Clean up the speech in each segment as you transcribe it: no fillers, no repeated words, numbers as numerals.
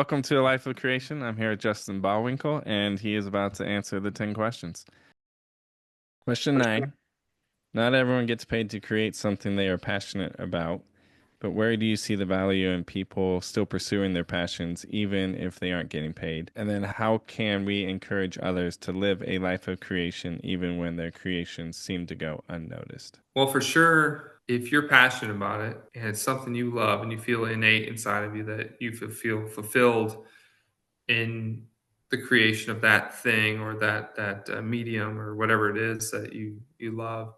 welcome to A Life of Creation. I'm here with Justin Bawinkel, and he is about to answer the 10 questions. Question 9. Not everyone gets paid to create something they are passionate about, but where do you see the value in people still pursuing their passions even if they aren't getting paid? And then how can we encourage others to live a life of creation even when their creations seem to go unnoticed? Well, for sure, if you're passionate about it and it's something you love and you feel innate inside of you that you feel fulfilled in the creation of that thing or that medium or whatever it is that you love,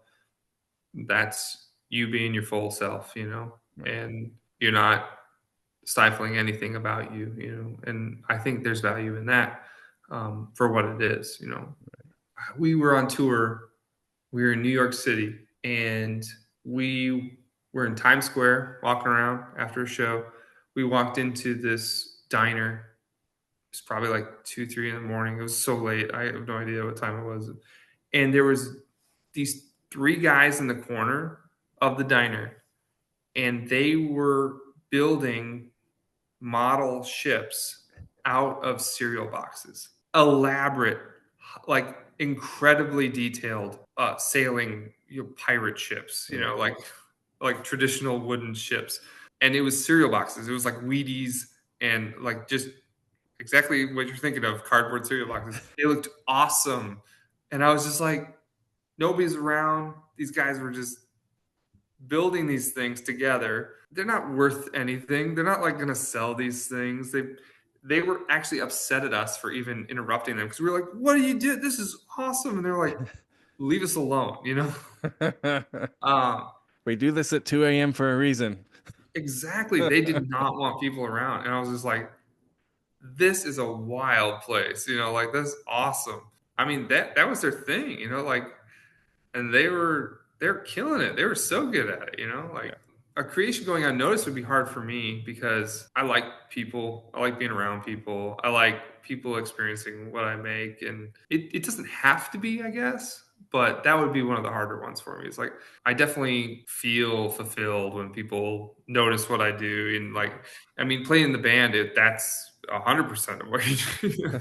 that's you being your full self, Right. and you're not stifling anything about you, and I think there's value in that for what it is. We were on tour. We were in New York City, and we were in Times Square walking around after a show. We walked into this diner. It's probably like 2, 3 in the morning. It was so late. I have no idea what time it was. And there was these 3 guys in the corner of the diner, and they were building model ships out of cereal boxes. Elaborate, like incredibly detailed sailing pirate ships, Right. like traditional wooden ships. And it was cereal boxes. It was like Wheaties and like just exactly what you're thinking of, cardboard cereal boxes. They looked awesome. And I was just like, nobody's around. These guys were just building these things together. They're not worth anything. They're not like going to sell these things. They were actually upset at us for even interrupting them because we were like, "What do you do? This is awesome!" And they're like, "Leave us alone." Um, We do this at 2 a.m. for a reason. exactly. They did not want people around, and I was just like, "This is a wild place." Like that's awesome. I mean that was their thing. Like and they're killing it. They were so good at it. Like Yeah. a creation going unnoticed would be hard for me because I like people. I like being around people. I like people experiencing what I make, and it doesn't have to be, I guess. But that would be one of the harder ones for me. It's like I definitely feel fulfilled when people notice what I do, and like I mean, playing in the band, that's 100% of what you do.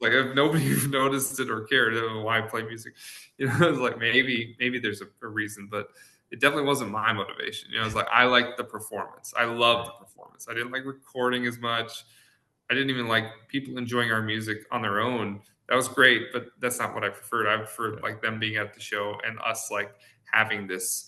Like if nobody noticed it or cared, why play music? It's like maybe there's a reason, but it definitely wasn't my motivation. It's like I like the performance. I love the Right. performance. I didn't like recording as much. I didn't even like people enjoying our music on their own. That was great, but that's not what I preferred. I preferred Right. like them being at the show and us like having this,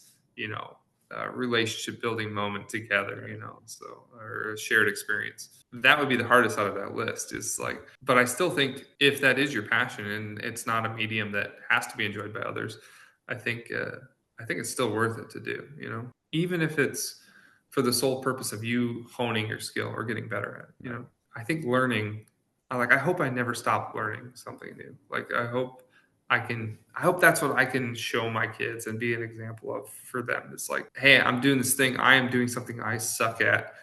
relationship building moment together. Right. So or a shared experience. That would be the hardest out of that list. Is like, but I still think if that is your passion and it's not a medium that has to be enjoyed by others, I think I think it's still worth it to do. Even if it's for the sole purpose of you honing your skill or getting better at it. Right. I think learning, I hope I never stop learning something new. Like I hope that's what I can show my kids and be an example of for them. It's like, hey, I'm doing this thing. I am doing something I suck at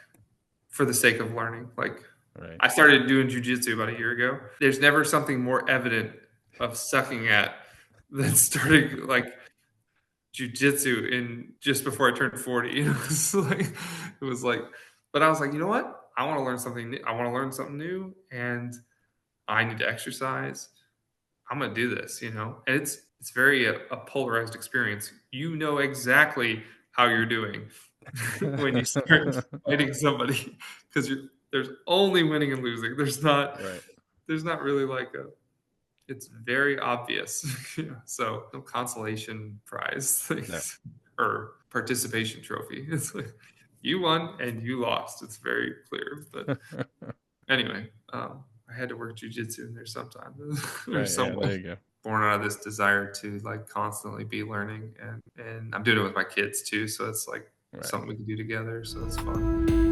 for the sake of learning. Like Right. I started doing jujitsu about a year ago. There's never something more evident of sucking at than starting like jujitsu in just before I turned 40. It was like, but I was like, you know what? I want to learn something new. I want to learn something new, and I need to exercise. I'm gonna do this. And it's very a polarized experience. You know exactly how you're doing when you start fighting somebody because there's only winning and losing. Right. There's not really like a it's very obvious. So no consolation prize No. things or participation trophy. It's like you won and you lost. It's very clear. But anyway, I had to work jujitsu in there sometime or Right. some Yeah. There way. you go. Born out of this desire to like constantly be learning, and I'm doing it with my kids too. So it's like Right. something we can do together. So it's fun.